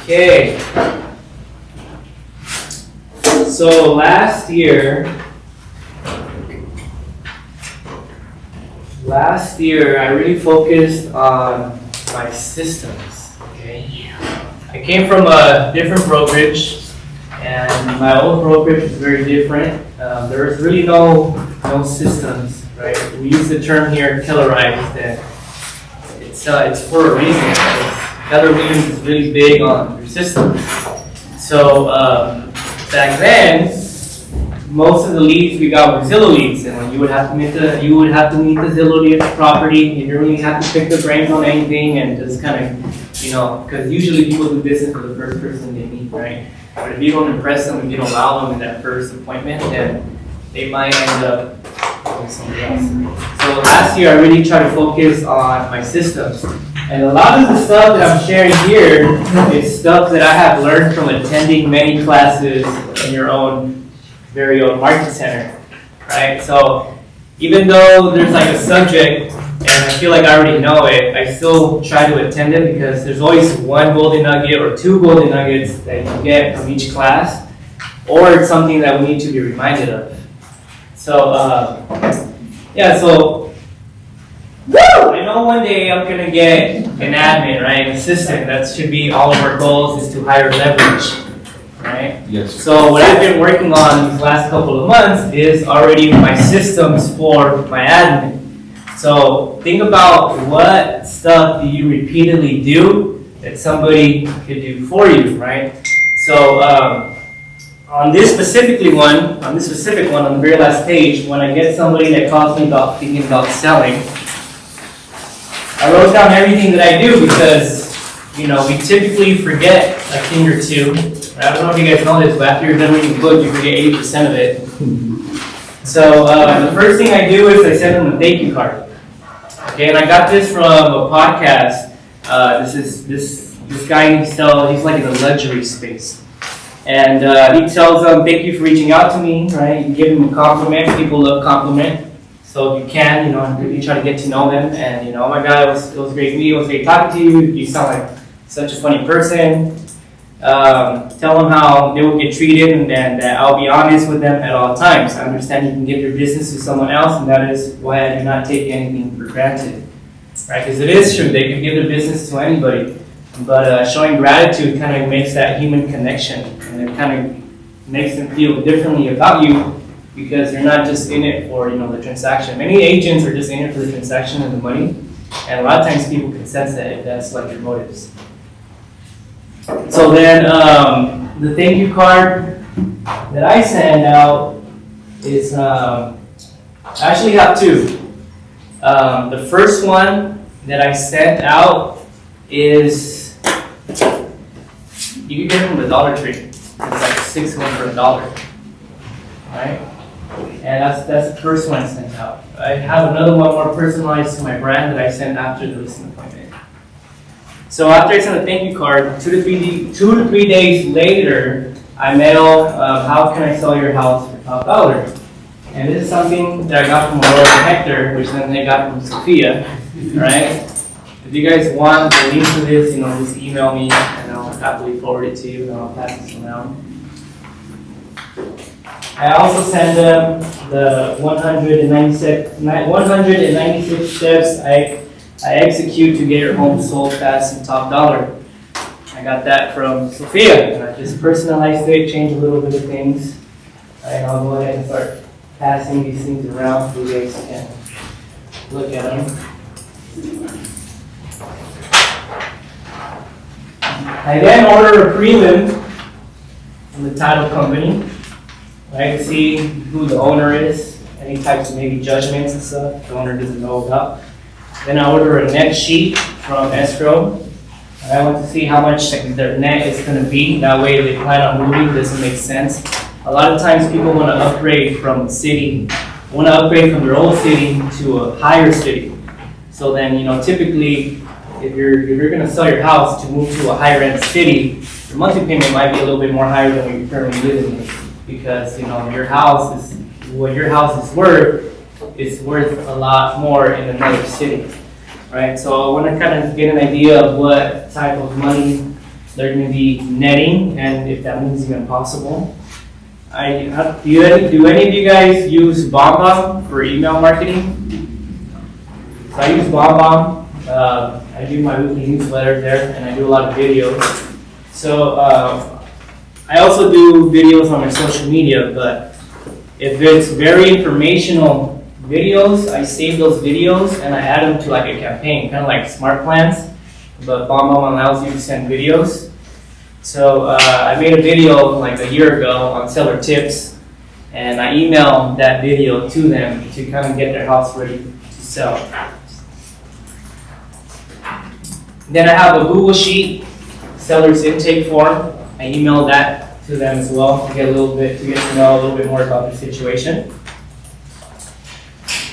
Okay. So last year I really focused on my systems. Okay. I came from a different brokerage, and my old brokerage is very different. There's really no systems, right? We use the term here, killerized, and it's for a reason. Keller Williams is really big on your system. So back then, most of the leads we got were Zillow leads, and when you would have to meet the Zillow lead property, you didn't really have to pick the brains on anything, and just kind of, because usually people do business for the first person they meet, right? But if you don't impress them, if you don't wow them in that first appointment, then they might end up with somebody else. So last year, I really tried to focus on my systems. And a lot of the stuff that I'm sharing here is stuff that I have learned from attending many classes in your own very own market center, right? So even though there's like a subject and I feel like I already know it, I still try to attend it because there's always one golden nugget or two golden nuggets that you get from each class, or it's something that we need to be reminded of. So I know one day I'm gonna get an admin, right, an assistant. That should be all of our goals, is to hire leverage, right? Yes. So what I've been working on these last couple of months is already my systems for my admin. So think about what stuff do you repeatedly do that somebody could do for you, right? So on this specific one, on the very last page, when I get somebody that calls me about thinking about selling, I wrote down everything that I do because, we typically forget a thing or two. I don't know if you guys know this, but after you're done reading the book, you forget 80% of it. So the first thing I do is I send them a thank you card. Okay, and I got this from a podcast. This guy, he's like in the luxury space. And he tells them, thank you for reaching out to me, right? You give him a compliment. People love compliment. So if you can, really try to get to know them. And, oh my God, it was great meeting. It was great talking to you. You sound like such a funny person. Tell them how they will get treated, and that I'll be honest with them at all times. I understand you can give your business to someone else, and that is why I do not take anything for granted. Right? Because it is true, they can give their business to anybody. But showing gratitude kind of makes that human connection, and it kind of makes them feel differently about you, because you're not just in it for the transaction. Many agents are just in it for the transaction and the money, and a lot of times people can sense that if that's like your motives. So then the thank you card that I send out is I actually have two. The first one that I sent out is, you can get it from the Dollar Tree. It's like 6 1 for $1, right? And that's the first one I sent out. I have another one more personalized to my brand that I send after the listing appointment. So after I send a thank you card, 2 to 3 days later, I mail how can I sell your house for top dollar. And this is something that I got from Aurora and Hector, which then they got from Sophia, right? If you guys want the link to this, just email me and I'll happily forward it to you, and I'll pass this around. I also send them the 196 steps I execute to get your home sold fast and top dollar. I got that from Sophia, and I just personalized it, changed a little bit of things. And I'll go ahead and start passing these things around so you guys can look at them. I then order a prelim from the title company, right, to see who the owner is, any types of maybe judgments and stuff the owner doesn't know about. Then I order a net sheet from escrow. I want to see how much their net is going to be. That way, if they plan on moving, doesn't make sense. A lot of times, people want to upgrade from their old city to a higher city. So then, typically, if you're going to sell your house to move to a higher end city, your monthly payment might be a little bit more higher than what you're currently living in, because what your house is worth a lot more in another city, right? So I want to kind of get an idea of what type of money They're going to be netting, and if that means even possible. Do any of you guys use BombBomb for email marketing? So I use BombBomb. I do my weekly newsletter there, and I do a lot of videos. So I also do videos on my social media, but if it's very informational videos, I save those videos and I add them to like a campaign, kind of like smart plans, but BombBomb allows you to send videos. So I made a video like a year ago on seller tips, and I emailed that video to them to kind of get their house ready to sell. Then I have a Google Sheet, seller's intake form. I emailed that to them as well to get to know a little bit more about the situation.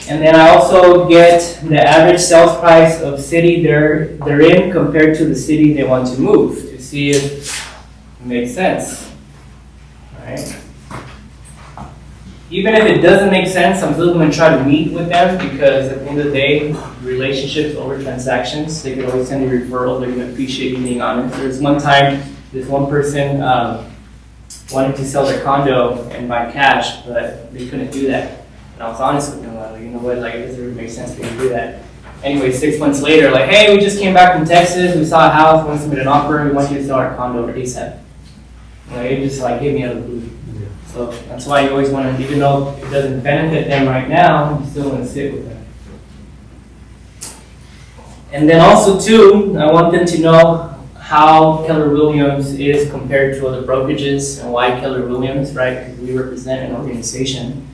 And then I also get the average sales price of city they're in compared to the city they want to move to see if it makes sense. All right. Even if it doesn't make sense, I'm still going to try to meet with them because at the end of the day, relationships over transactions. They could always send a referral. They're going to appreciate you being honest. There's one time, this one person wanted to sell their condo and buy cash, but they couldn't do that. And I was honest with them, like, you know what, like, it doesn't really make sense for you to do that. Anyway, 6 months later, like, hey, we just came back from Texas, we saw a house, want to submit an offer, we want you to sell our condo ASAP. Like, it just like hit me out of the blue. Yeah. So that's why you always want to, even though it doesn't benefit them right now, you still want to sit with them. And then also too, I want them to know how Keller Williams is compared to other brokerages and why Keller Williams, right? Because we represent an organization.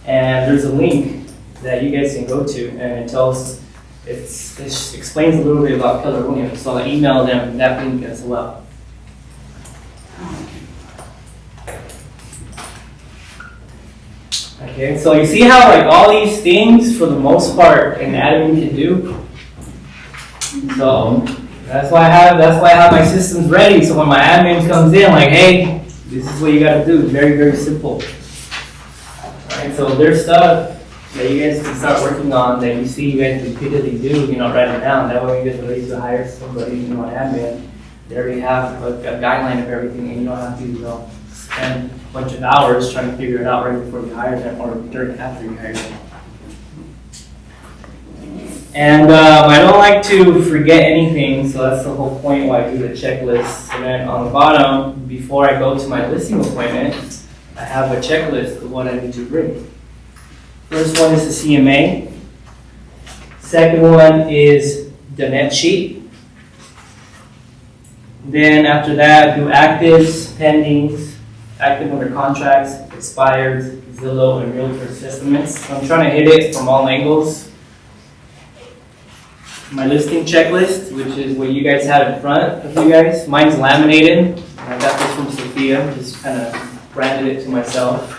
And there's a link that you guys can go to, and it explains a little bit about Keller Williams. So I email them that link as well. Okay, so you see how like all these things, for the most part, an admin can do. So that's why I have my systems ready. So when my admin comes in, like, hey, this is what you got to do. It's very, very simple. Right, so there's stuff that you guys can start working on that you see you guys repeatedly do, write it down. That way you get ready to hire somebody, an admin. They already have a guideline of everything, and you don't have to spend a bunch of hours trying to figure it out right before you hire them or during after you hire them. And I don't like to forget anything, so that's the whole point why I do the checklist. And then on the bottom, before I go to my listing appointment, I have a checklist of what I need to bring. First one is the CMA. Second one is the net sheet. Then after that, do actives, pendings, active under contracts, expired, Zillow, and Realtor estimates. So I'm trying to hit it from all angles. My listing checklist, which is what you guys have in front of you guys. Mine's laminated. I got this from Sophia, just kind of branded it to myself.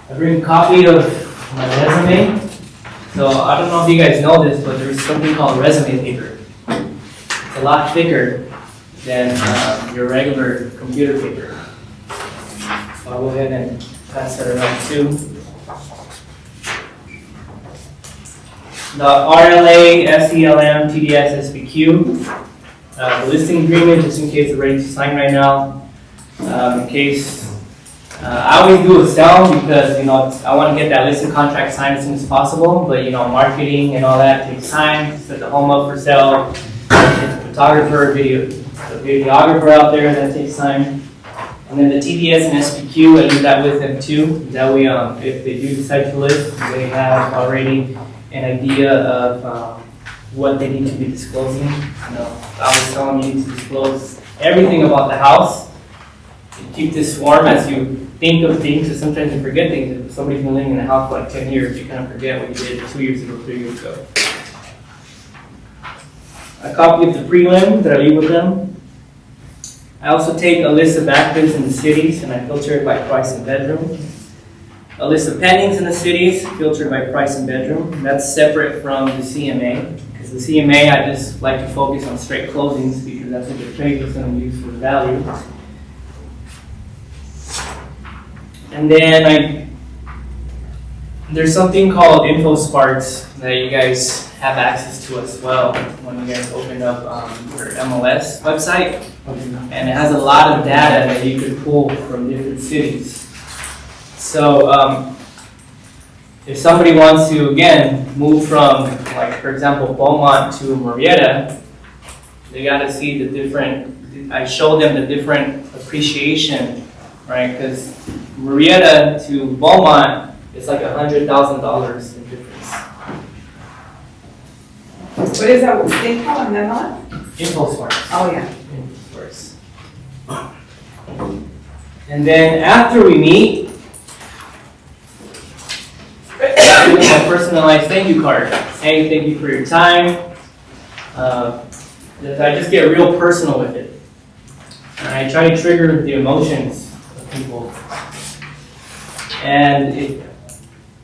I bring a copy of my resume. So I don't know if you guys know this, but there's something called resume paper. It's a lot thicker than your regular computer paper. So I'll go ahead and pass that around too. The RLA, SELM, TDS, SBQ. The listing agreement, just in case they're ready to sign right now. In case, I always do a sell because, I want to get that listing contract signed as soon as possible. But, marketing and all that takes time. Set the home up for sale. Get the photographer, videographer out there, that takes time. And then the TDS and SBQ, I do that with them too. That way, if they do decide to list, they have already an idea of what they need to be disclosing. I was telling you to disclose everything about the house. You keep this form as you think of things, because sometimes you forget things. If somebody's been living in a house for like 10 years, you kind of forget what you did 2 years ago, 3 years ago. A copy of the prelim that I leave with them. I also take a list of actives in the cities, and I filter it by price and bedroom. A list of pendings in the cities, filtered by price and bedroom. That's separate from the CMA, because the CMA, I just like to focus on straight closings because that's what the appraiser is going to use for the value. And then I there's something called Info Sparks that you guys have access to as well when you guys open up your MLS website. And it has a lot of data that you can pull from different cities. So if somebody wants to, again, move from, like, for example, Beaumont to Murrieta, they got to see the different, I show them the different appreciation, right? Because Murrieta to Beaumont, it's like $100,000 in difference. What is that thing called on that? Info Sparks. Oh, yeah. Info Sparks. And then after we meet, I give them a personalized thank you card. Hey, thank you for your time. I just get real personal with it. And I try to trigger the emotions of people. And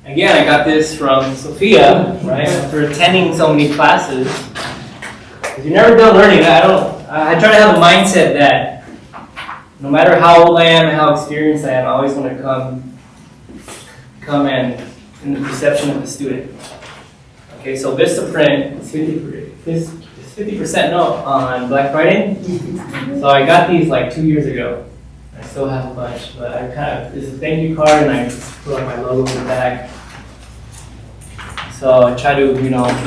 again, I got this from Sophia, right? After attending so many classes. If you're never done learning, I try to have a mindset that no matter how old I am and how experienced I am, I always want to come in the perception of the student. Okay, so Vistaprint is 50% off on Black Friday. So I got these like 2 years ago. I still have a bunch, but I it's a thank you card and I just put my logo in the back. So I try to,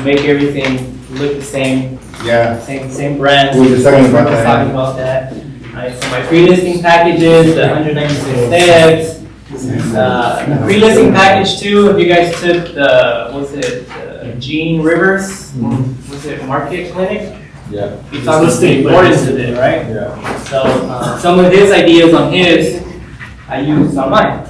make everything look the same. Yeah. Same brand. We were just talking about Talking that. about that. Right, so my pre-listing packages, the 196 tags, the pre-listing package too. If you guys took the Gene Rivers, was it Market Clinic? Yeah. You talked about the importance of it, right? Yeah. So some of his ideas on his, I used on mine.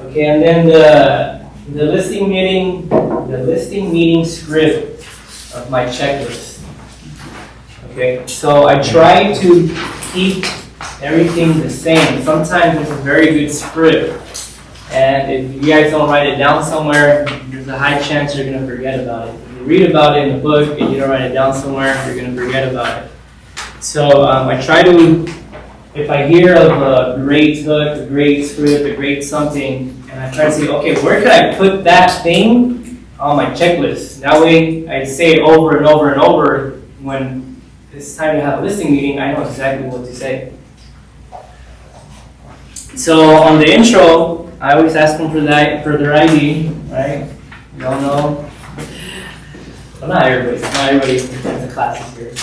Okay, and then the listing meeting script of my checklist. Okay, so I try to keep everything the same. Sometimes there's a very good script, and if you guys don't write it down somewhere, there's a high chance you're gonna forget about it. If you read about it in the book and you don't write it down somewhere, you're gonna forget about it. So I try to, if I hear of a great hook, a great script, a great something, and I try to say, okay, where could I put that thing on my checklist? That way I say it over and over and over. When it's time to have a listing meeting, I know exactly what to say. So on the intro, I always ask them for their ID, right? You all know. Well, not everybody attends the classes here.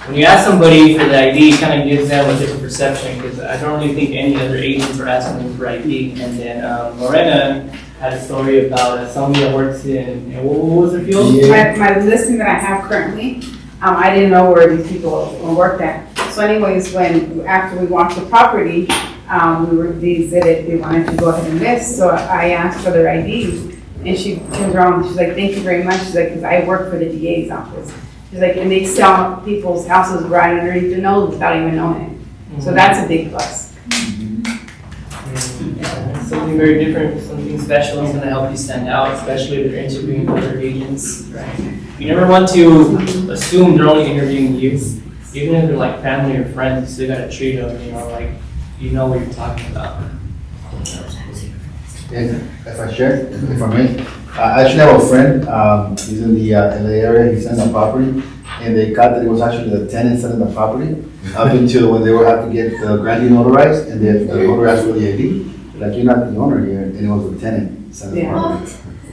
When you ask somebody for the ID, it kind of gives them a different perception, because I don't really think any other agents are asking them for ID. And then Lorena had a story about somebody that works in what was her field? Yeah. My listing that I have currently, I didn't know where these people worked at. So anyways, after we walked the property, they wanted to go ahead and list. So I asked for their ID, and she turns around, she's like, thank you very much. She's like, because I work for the DA's office. She's like, and they sell people's houses right underneath their nose without even knowing it. Mm-hmm. So that's a big plus. Yeah, something very different, something special is going to help you stand out, especially if you're interviewing other agents. Right? You never want to assume they're only interviewing you. Even if they're like family or friends, you still got to treat them, like you know what you're talking about. If I share, if I may, I actually have a friend, he's in the LA area, he's selling the property, and they got that it was actually the tenant selling the property, up until when they were have to get the grantee notarized, and they had the notarized for the ID, like, you're not the owner here, and it was the tenant selling the property.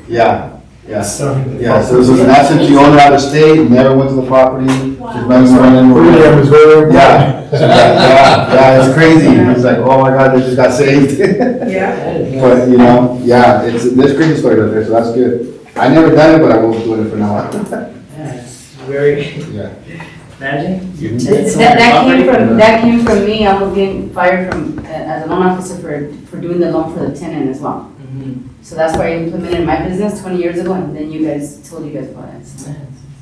Yeah. Yeah, so it was an absentee owner out of state, never went to the property, just running around. Yeah, it's crazy. It's like, oh my God, they just got saved. Yeah. But, there's crazy stories out there, so that's good. I never done it, but I will be doing it for now on. Yeah, it's very, imagine. That came from me. I was getting fired from, as a loan officer for doing the loan for the tenant as well. So that's why I implemented my business 20 years ago, and then told you guys about it. So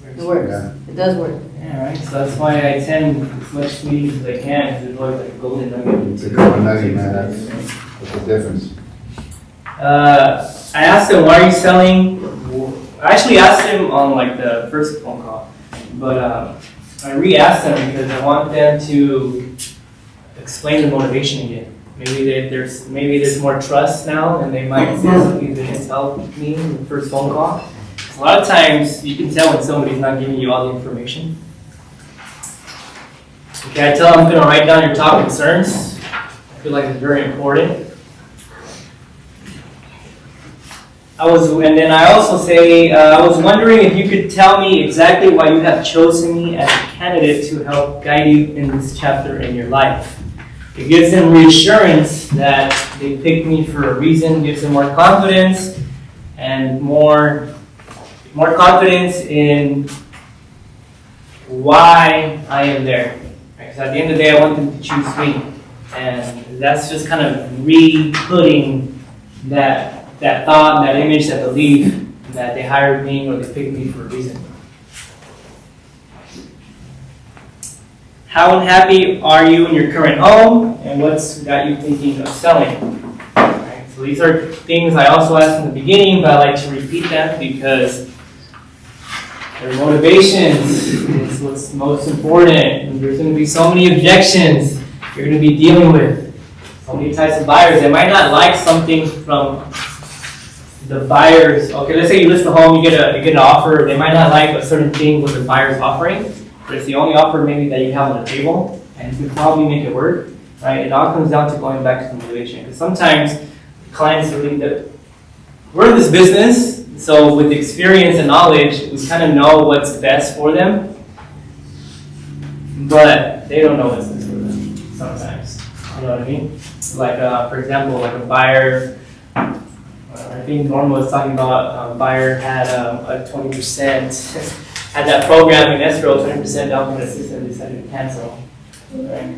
it works. Yeah. It does work. Yeah, right. So that's why I attend as much meetings as I can, because there's always like a golden nugget. It's a golden nugget, man. That's the difference. I asked him, why are you selling? I actually asked him on like the first phone call, But I re-asked them because I want them to explain the motivation again. Maybe there's more trust now, and they might say something they didn't tell me in the first phone call. A lot of times, you can tell when somebody's not giving you all the information. Okay, I tell them I'm going to write down your top concerns. I feel like it's very important. And then I also say, I was wondering if you could tell me exactly why you have chosen me as a candidate to help guide you in this chapter in your life. It gives them reassurance that they picked me for a reason, gives them more confidence and more confidence in why I am there. Because at the end of the day, I want them to choose me. And that's just kind of re-putting that thought, that image, that belief that they hired me or they picked me for a reason. How unhappy are you in your current home, and what's got you thinking of selling? Right, so these are things I also asked in the beginning, but I like to repeat them because their motivations is what's most important. And there's going to be so many objections you're going to be dealing with. So many types of buyers. They might not like something from the buyers. Okay, let's say you list the home, you get an offer. They might not like a certain thing what the buyer's offering, but it's the only offer maybe that you have on the table, and you can probably make it work. Right? It all comes down to going back to the motivation. Because sometimes clients believe that we're in this business, so with experience and knowledge, we kind of know what's best for them, but they don't know what's best for them sometimes. You know what I mean? Like, for example, like a buyer, I think Norma was talking about a buyer had a 20%, had that program in escrow, 20% down payment assistance, decided to cancel. Right?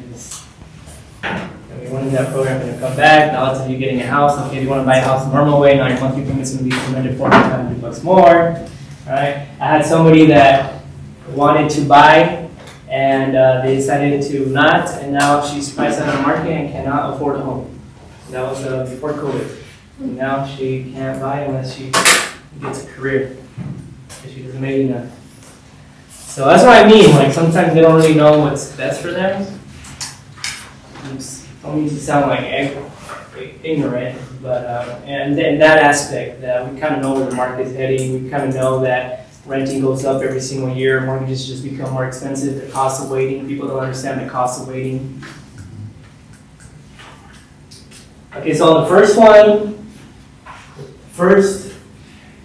We wanted that program to come back. Now it's if you're getting a house. Okay, if you want to buy a house the normal way, now your monthly payment's going to be $400 more. Right? I had somebody that wanted to buy, and they decided to not, and now she's priced out of the market and cannot afford a home. That was before COVID. And now she can't buy unless she gets a career, because she doesn't make enough. So that's what I mean. Like sometimes they don't really know what's best for them. Don't mean to sound like ignorant, but and in that aspect, that we kind of know where the market is heading. We kind of know that renting goes up every single year. Mortgages just become more expensive. The cost of waiting. People don't understand the cost of waiting. Okay, so on the first one, first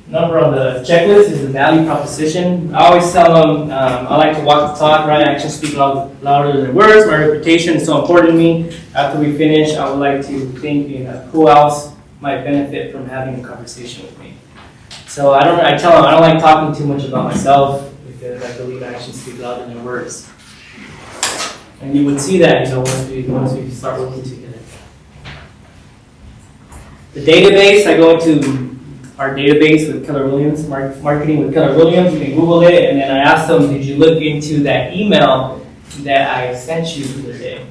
number on the checklist is the value proposition. I always tell them I like to walk the talk, right? Actions speak louder than words. My reputation is so important to me. After we finish, I would like to think who else might benefit from having a conversation with me. So I tell them I don't like talking too much about myself because I believe actions speak louder than words. And you would see that, once we start working together. The database, I go into our database with Keller Williams, marketing with Keller Williams. You can Google it, and then I asked them, did you look into that email that I sent you the other day?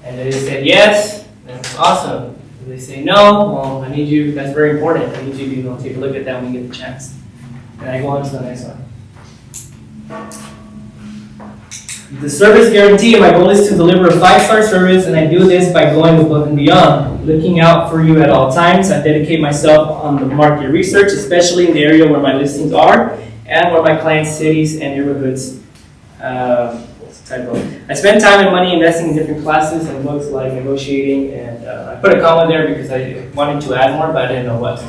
And they said yes, that's awesome. If they say no, well, I need you, that's very important. I need you to take a look at that when you get the chance. And I go on to the next one. The service guarantee, my goal is to deliver a 5-star service, and I do this by going above and beyond, looking out for you at all times. I dedicate myself on the market research, especially in the area where my listings are and where my clients' cities and neighborhoods. What's the typo? I spend time and money investing in different classes and books like negotiating, and I put a comma there because I wanted to add more, but I didn't know what.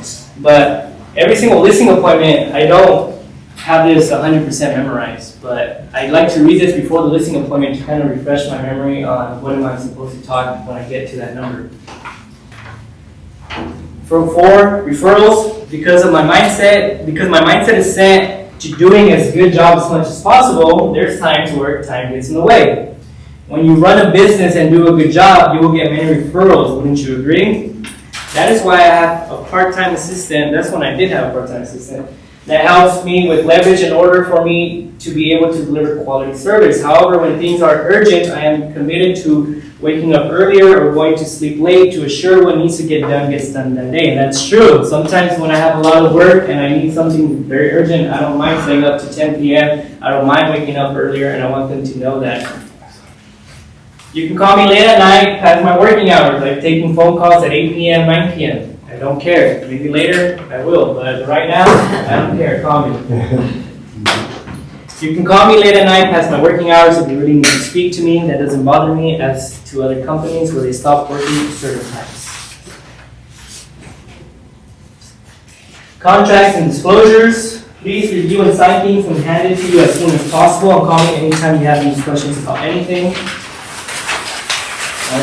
But every single listing appointment, I don't have this 100% memorized, but I like to read this before the listing appointment to kind of refresh my memory on what am I supposed to talk when I get to that number. For referrals, because my mindset is set to doing as good job as much as possible, there's times where time gets in the way. When you run a business and do a good job, you will get many referrals, wouldn't you agree? That is why I have a part-time assistant. That's when I did have a part-time assistant. That helps me with leverage in order for me to be able to deliver quality service. However, when things are urgent, I am committed to waking up earlier or going to sleep late to assure what needs to get done gets done that day. And that's true. Sometimes when I have a lot of work and I need something very urgent, I don't mind staying up to 10 p.m. I don't mind waking up earlier, and I want them to know that. You can call me late at night past my working hours, like taking phone calls at 8 p.m., 9 p.m. I don't care. Maybe later I will, but right now, I don't care. Call me. You can call me late at night past my working hours if you really need to speak to me. That doesn't bother me as to other companies where they stop working at certain times. Contracts and disclosures. Please review and sign things and hand it to you as soon as possible, and call me anytime you have any questions about anything.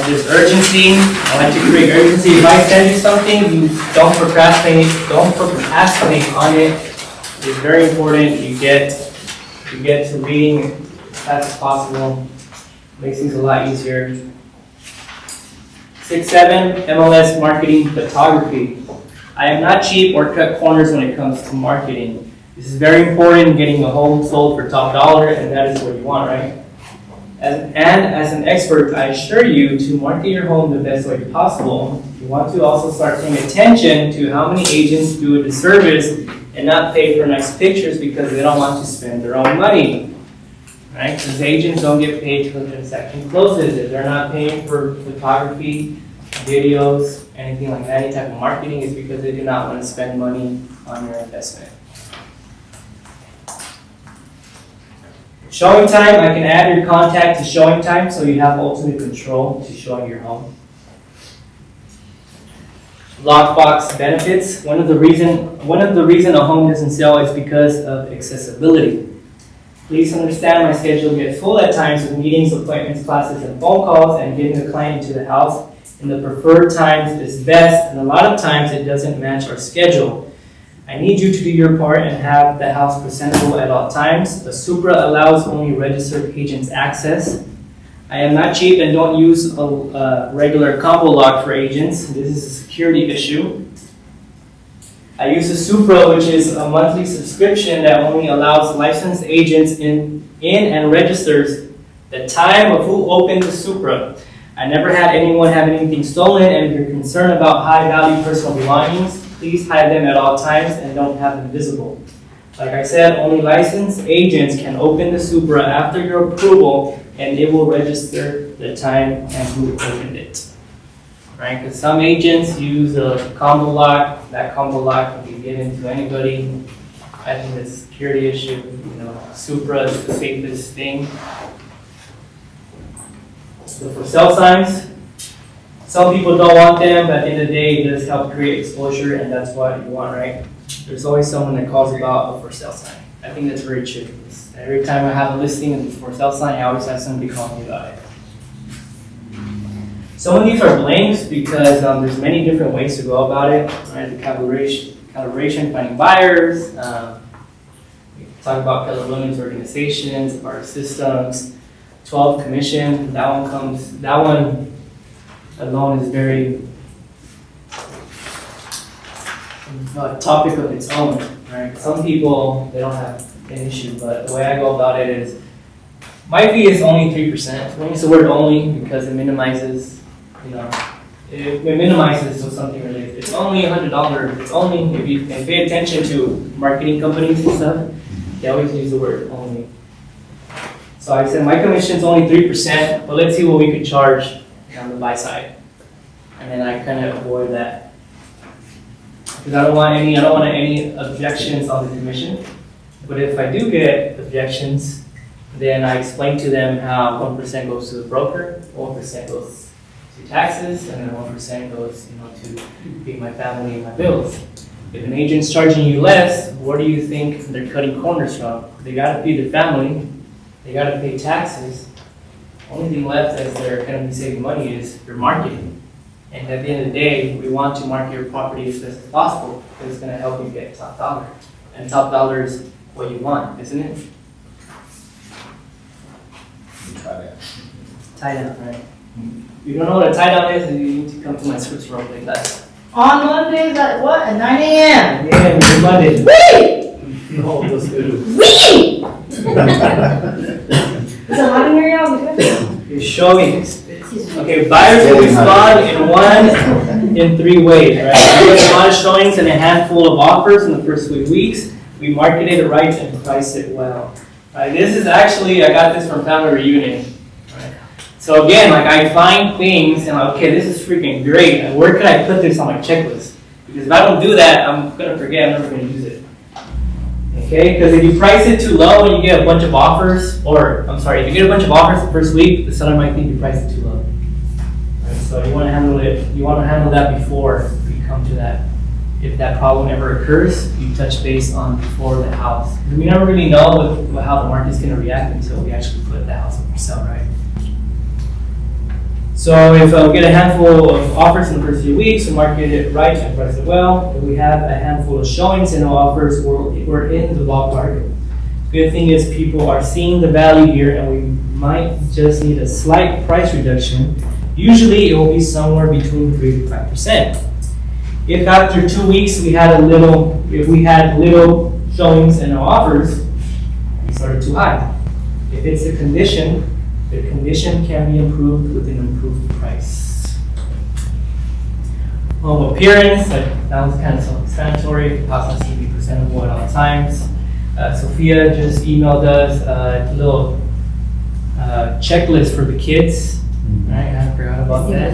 There's urgency. I like to create urgency. If I send you something, you don't procrastinate. Don't procrastinate on it. It's very important. You get to reading as fast as possible. Makes things a lot easier. 6-7 MLS marketing photography. I am not cheap or cut corners when it comes to marketing. This is very important. Getting a home sold for top dollar, and that is what you want, right? And as an expert, I assure you to market your home the best way possible. You want to also start paying attention to how many agents do a disservice and not pay for nice pictures because they don't want to spend their own money. Right? Because agents don't get paid till the transaction closes. If they're not paying for photography, videos, anything like that, any type of marketing, is because they do not want to spend money on your investment. Showing time, I can add your contact to showing time so you have ultimate control to showing your home. Lockbox benefits. One of the reason a home doesn't sell is because of accessibility. Please understand my schedule gets full at times with meetings, appointments, classes, and phone calls, and getting the client into the house in the preferred times is best, and a lot of times it doesn't match our schedule. I need you to do your part and have the house presentable at all times. The Supra allows only registered agents access. I am not cheap and don't use a regular combo lock for agents. This is a security issue. I use a Supra, which is a monthly subscription that only allows licensed agents in and registers the time of who opened the Supra. I never had anyone have anything stolen, and if you're concerned about high-value personal belongings, please hide them at all times and don't have them visible. Like I said, only licensed agents can open the Supra after your approval, and it will register the time and who opened it. Right? Because some agents use a combo lock. That combo lock can be given to anybody. I think it's a security issue. Supra is the safest thing. So for sale signs, some people don't want them, but at the end of the day, it does help create exposure, and that's what you want, right? There's always someone that calls about a for sale sign. I think that's very true. Every time I have a listing and it's for sale sign, I always have somebody call me about it. Some of these are blanks because there's many different ways to go about it, right? The calibration, finding buyers. We talk about Keller Williams organizations, our systems, 12 commission. That one alone is very a topic of its own, right? Some people, they don't have an issue, but the way I go about it is, my fee is only 3%. I use the word only because it minimizes, it minimizes to something related. It's only $100. It's only, if you can pay attention to marketing companies and stuff, they always use the word only. So I said my commission is only 3%, but let's see what we could charge on the buy side. And then I kind of avoid that. Because I don't want any objections on the commission. But if I do get objections, then I explain to them how 1% goes to the broker, 1% goes to taxes, and then 1% goes, to pay my family and my bills. If an agent's charging you less, where do you think they're cutting corners from? They gotta feed their family, they gotta pay taxes. Only thing left as they're gonna be saving money is your marketing. And at the end of the day, we want to market your property as best as possible because it's gonna help you get top dollar. And top dollar is what you want, isn't it? Tie down, right? If you don't know what a tie down is, you need to come to my scripts roleplay class. On Mondays at what? At 9 a.m. Yeah, it's Monday. Wait! No, those good. Is it hot in here, y'all? Okay, showings. Okay, buyers will respond in 3 ways, right? We get a lot of showings and a handful of offers in the first 3 weeks. We marketed it right and priced it well. Right, this is actually, I got this from Family Reunion. Right? So again, like I find things and like, okay, this is freaking great. And where can I put this on my checklist? Because if I don't do that, I'm gonna forget, I'm never gonna use it. Okay, because if you price it too low and you get a bunch of offers, or I'm sorry, if you get a bunch of offers the first week, the seller might think you priced it too low. Right, so you want to handle it. You want to handle that before you come to that. If that problem ever occurs, you touch base on before the house. We never really know how the market's going to react until we actually put the house up for sale, right? So if we get a handful of offers in the first few weeks, we market it right and price it well. If we have a handful of showings and no offers, we're in the ballpark. Good thing is people are seeing the value here and we might just need a slight price reduction. Usually it will be somewhere between 3 to 5%. If after 2 weeks we had little showings and no offers, we started too high. If it's a condition, the condition can be improved with an improved price. Home appearance, that was kind of self-explanatory. The house has to be presentable at all times. Sophia just emailed us a little checklist for the kids. Right, I forgot about that.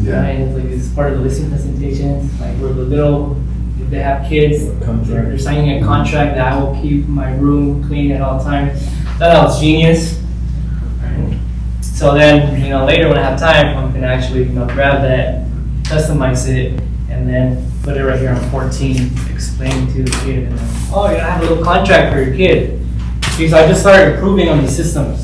Yeah. Right, it's part of the listing presentation. Like where if they have kids, they're signing a contract that I will keep my room clean at all times. That was genius. Right. So then, later when I have time, I'm gonna actually, grab that, customize it, and then put it right here on 14, explain to the kid, and then, oh, you have a little contract for your kid. Because I just started improving on these systems.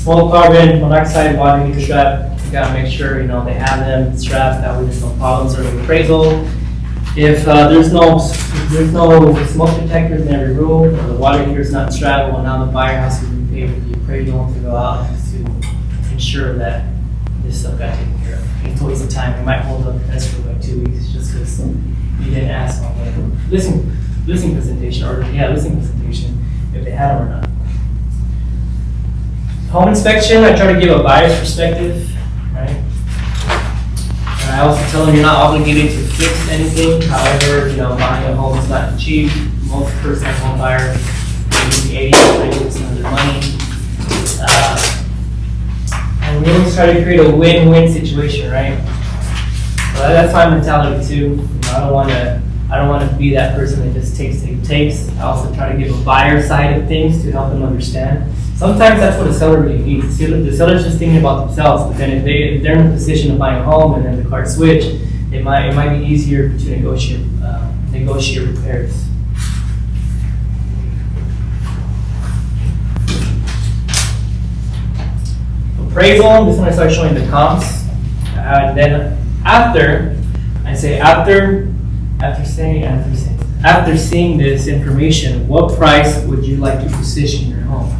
Small carbon monoxide water heater strap, you gotta make sure, they have them strapped, that way there's no problems or appraisal. If there's no smoke detectors in every room, or the water heater's not strapped, well, now the buyer has to pay for the appraisal to go out to ensure that this stuff got taken care of. It's always a time, it might hold up the test for like 2 weeks, just because you didn't ask on the listing presentation, if they had them or not. Home inspection, I try to give a buyer's perspective, right? And I also tell them you're not obligated to fix anything. However, buying a home is not cheap. Most first-time home buyers maybe 80% of their money. And we always try to create a win-win situation, right? So that's my mentality too. I don't want to be that person that just takes. I also try to give a buyer side of things to help them understand. Sometimes that's what a seller really needs. The seller's just thinking about themselves, but then if they're in a position of buying a home and then the card switch, it might be easier to negotiate repairs. Appraisal, this is when I start showing the comps. Then after seeing this information, what price would you like to position your home?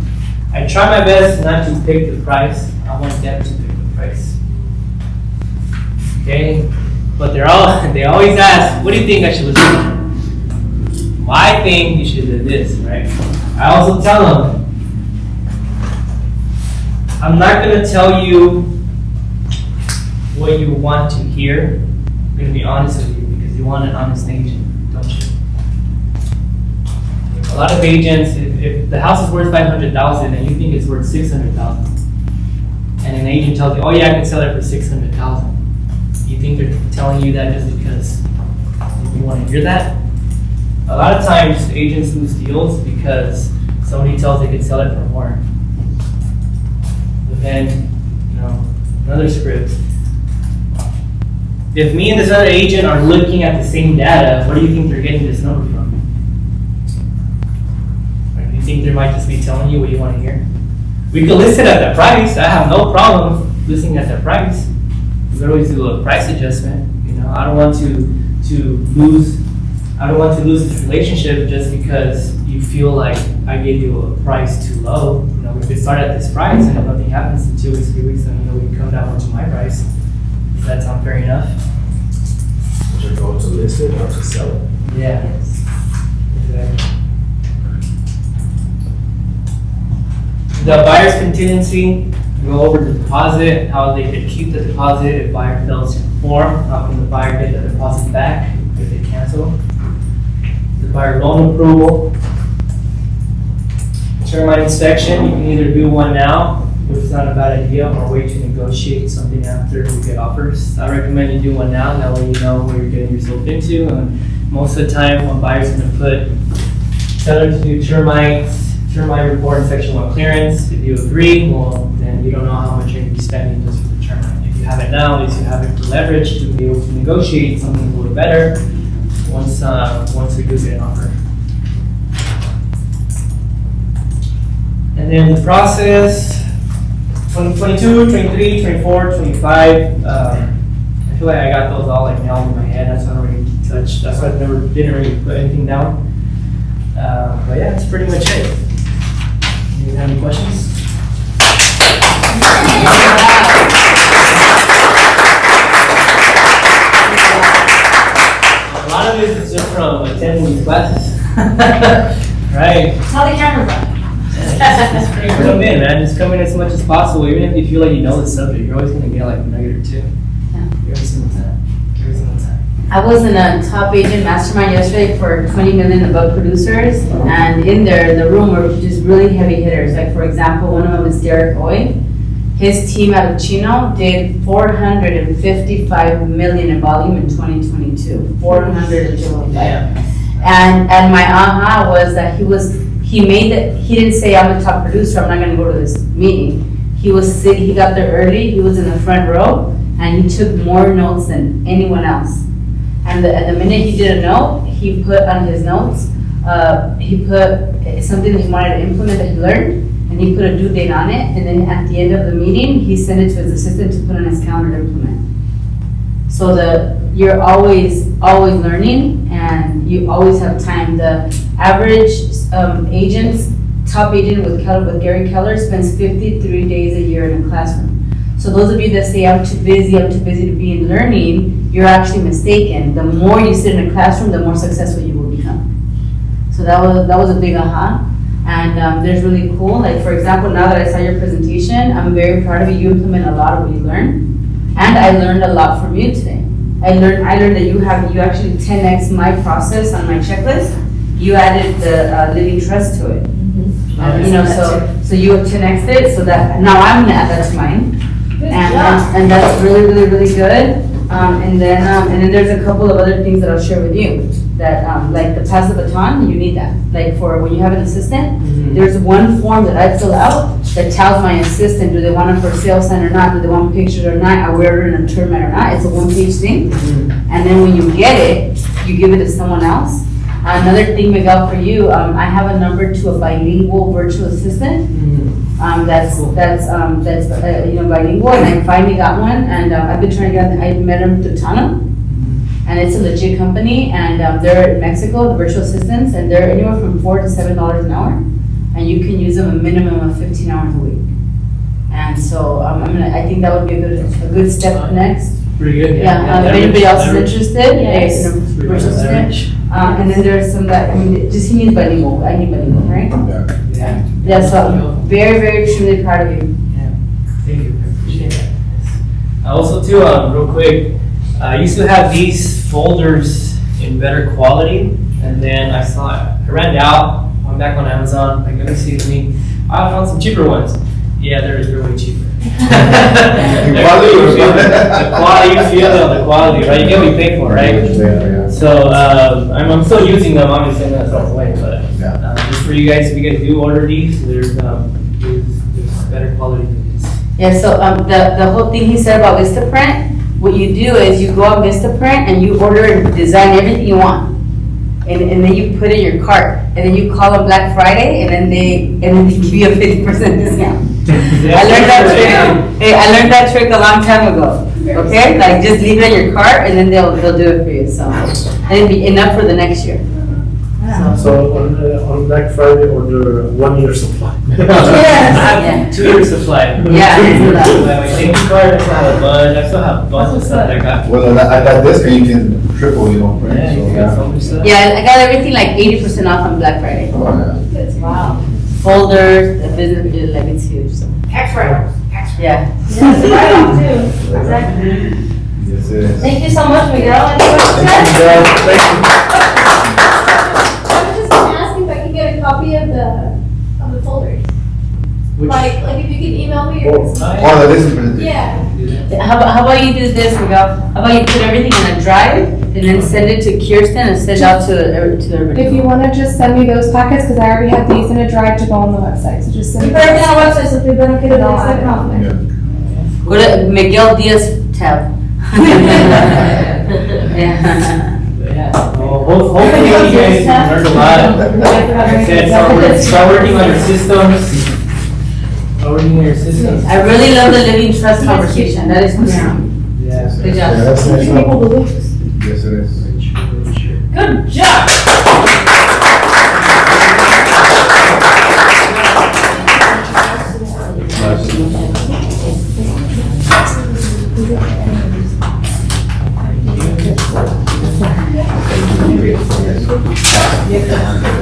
I try my best not to pick the price. I want them to pick the price. Okay? But they always ask, what do you think I should list it for? Well, I think you should do this, right? I also tell them, I'm not going to tell you what you want to hear. I'm going to be honest with you because you want an honest agent, don't you? A lot of agents, if the house is worth $500,000 and you think it's worth $600,000, and an agent tells you, oh yeah, I can sell it for $600,000, you think they're telling you that just because you want to hear that? A lot of times agents lose deals because somebody tells they can sell it for more. But then, another script. If me and this other agent are looking at the same data, where do you think they're getting this number from? Do you think they might just be telling you what you want to hear? We could list it at that price. I have no problem listing at that price. We could always do a price adjustment. I don't want to lose this relationship just because you feel like I gave you a price too low. We could start at this price, and if nothing happens in 2 weeks, 3 weeks, then we can come down to my price. Does that sound fair enough? Is your goal to list it or to sell it? Yeah. The buyer's contingency, go over the deposit, how they could keep the deposit if buyer fails to perform, how can the buyer get the deposit back if they cancel. The buyer loan approval. Termite inspection, you can either do one now, which is not a bad idea, or wait to negotiate something after we get offers. I recommend you do one now, that way you know what you're getting yourself into. And most of the time, when buyer's gonna tell her to do termite report and section 1 clearance. If you agree, well, then you don't know how much you're gonna be spending just for the termite. If you have it now, at least you have it for leverage to be able to negotiate something a little better once we do get an offer. And then the process, 2022, 23, 24, 25, I feel like I got those all like nailed in my head. That's why I don't really touch. That's why I didn't really put anything down. But yeah, that's pretty much it. You have any questions? A lot of it is just from attending these classes. Right? Tell the camera. Come in, man. Just come in as much as possible. Even if you feel like you know the subject, you're always going to get like a nugget or two. Yeah. Every single time. Every single time. I was in a top agent mastermind yesterday for 20 million above producers, and in there, the room were just really heavy hitters. Like for example, one of them is Derek Oy. His team out of Chino did 455 million in volume in 2022. 455. Yeah. And my aha was that he didn't say, I'm a top producer, I'm not gonna go to this meeting. He got there early, he was in the front row, and he took more notes than anyone else. And the minute he did a note, he put on his notes, he put something that he wanted to implement that he learned, and he put a due date on it, and then at the end of the meeting, he sent it to his assistant to put on his calendar to implement. So you're always learning, and you always have time. The average top agent with Gary Keller spends 53 days a year in a classroom. So those of you that say, I'm too busy to be in learning, you're actually mistaken. The more you sit in a classroom, the more successful you will become. So that was a big aha. And there's really cool, like for example, now that I saw your presentation, I'm very proud of you. You implement a lot of what you learn. And I learned a lot from you today. I learned that you actually 10x my process on my checklist. You added the living trust to it. So you 10x'd it, so that now I'm gonna add that to mine. And that's really, really, really good. And then there's a couple of other things that I'll share with you. That like the pass the baton, you need that. Like for when you have an assistant, there's one form that I fill out that tells my assistant, do they want a for sale sign or not? Do they want pictures or not? Are we ordering a termite or not? It's a one-page thing. And then when you get it, you give it to someone else. Another thing, Miguel, for you, I have a number to a bilingual virtual assistant. That's bilingual, and I finally got one. And I've been trying to get. I met him through Tano, and it's a legit company. And they're in Mexico, the virtual assistants, and they're anywhere from $4 to $7 an hour, and you can use them a minimum of 15 hours a week. And so I think that would be a good step next. Pretty good. Yeah. If anybody else is interested, virtual assistant. And then there's some that, just he needs bilingual. I need bilingual, right? Yeah, so very, very extremely proud of you. Yeah, thank you. I appreciate that. Also, too, real quick, I used to have these folders in better quality, and then I ran out. I'm back on Amazon. Like, let I found some cheaper ones. Yeah, they're way cheaper. The quality, you feel the quality, right? You get what you pay for, right? Yeah. So I'm still using them. Obviously, I'm not throwing away, but just for you guys, if you guys do order these, there's better quality than this. Yeah. So the whole thing he said about Vistaprint, what you do is you go on Vistaprint and you order and design everything you want, and then you put in your cart, and then you call them Black Friday, and then they give you a 50% discount. I learned that trick. Hey, I learned that trick a long time ago. Okay, like just leave it in your cart, and then they'll do it for you. So it'll be enough for the next year. So on Black Friday, order 1 year supply. I have 2 years supply. Yeah, let's do that. My thank you card, I still have a bunch, I still have a bunch of stuff that I got. Well, at that discount, you can triple, you know, right? Yeah, So, you got so much stuff. Yeah, I got everything like 80% off on Black Friday. Oh, yeah. Wow. Folders, the business, like it's huge, so, Tax write-offs, yeah. Right on too. Exactly. Yes, it is. Thank you so much, Miguel. Any questions? Yeah, thank I was just gonna ask if I could get a copy of the folders. Which- Like if you could email me your. Oh. Oh, the list presentation. Yeah. How about you do this, Miguel? How about you put everything in a drive and then send it to Kirsten and send out to everybody? If you want to just send me those packets, because I already have these in a drive to go on the website, so just We send put me. everything on our website, so if you're gonna get it, No, it's I like, don't. Yeah. Go to Miguel Diaz tab. Yeah. Yeah, well, hopefully you guys learned a lot. Like I said, start working on your systems. Start working on your systems. I really love the living trust conversation, that is awesome. Yeah. Good Yeah, job. that's nice. Yes, it is. Good job.